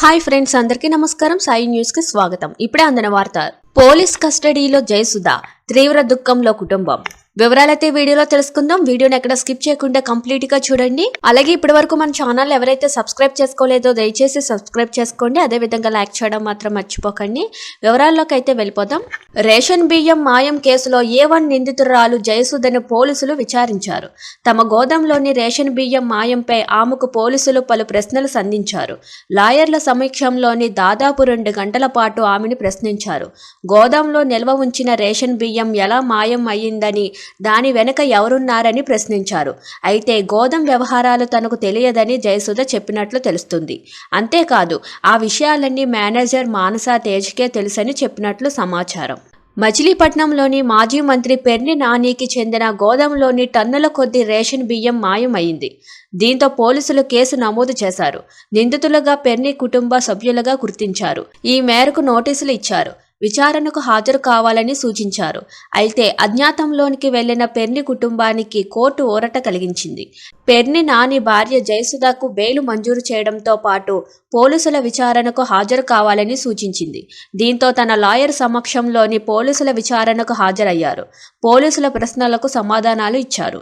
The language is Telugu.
హాయ్ ఫ్రెండ్స్, అందరికీ నమస్కారం. సాయి న్యూస్ కి స్వాగతం. ఇప్పుడే అందిన వార్త. పోలీస్ కస్టడీలో జయసుధ, తీవ్ర దుఃఖంలో కుటుంబం. వివరాలైతే వీడియోలో తెలుసుకుందాం. వీడియోని ఎక్కడ స్కిప్ చేయకుండా కంప్లీట్ గా చూడండి. అలాగే ఇప్పటి వరకు మన ఛానల్ ఎవరైతే సబ్స్క్రైబ్ చేసుకోలేదో దయచేసి సబ్స్క్రైబ్ చేసుకోండి. అదే విధంగా లైక్ చేయడం మాత్రం మర్చిపోకండి. వివరాల్లోకి అయితే వెళ్ళిపోదాం. రేషన్ బియ్యం మాయం కేసులో A1 నిందితురాలు జయసుధను పోలీసులు విచారించారు. తమ గోదాంలోని రేషన్ బియ్యం మాయంపై ఆమెకు పోలీసులు పలు ప్రశ్నలు సంధించారు. లాయర్ల సమక్షంలోని దాదాపు 2 గంటల పాటు ఆమెను ప్రశ్నించారు. గోదాంలో నిల్వ ఉంచిన రేషన్ బియ్యం ఎలా మాయం అయ్యిందని, దాని వెనుక ఎవరున్నారని ప్రశ్నించారు. అయితే గోదాం వ్యవహారాలు తనకు తెలియదని జయసుధ చెప్పినట్లు తెలుస్తుంది. అంతేకాదు, ఆ విషయాలన్నీ మేనేజర్ మానసా తేజ్కే తెలుసని చెప్పినట్లు సమాచారం. మచిలీపట్నంలోని మాజీ మంత్రి పెర్ని నానికి చెందిన గోదాంలోని టన్నుల కొద్దీ రేషన్ బియ్యం మాయమైంది. దీంతో పోలీసులు కేసు నమోదు చేశారు. నిందితులుగా పెర్ని కుటుంబ సభ్యులుగా గుర్తించారు. ఈ మేరకు నోటీసులు ఇచ్చారు. విచారణకు హాజరు కావాలని సూచించారు. అయితే అజ్ఞాతంలోనికి వెళ్లిన పెర్ని కుటుంబానికి కోర్టు ఊరట కలిగించింది. పెర్ని నాని భార్య జయసుధకు బెయిల్ మంజూరు చేయడంతో పాటు పోలీసుల విచారణకు హాజరు కావాలని సూచించింది. దీంతో తన లాయర్ సమక్షంలోని పోలీసుల విచారణకు హాజరయ్యారు. పోలీసుల ప్రశ్నలకు సమాధానాలు ఇచ్చారు.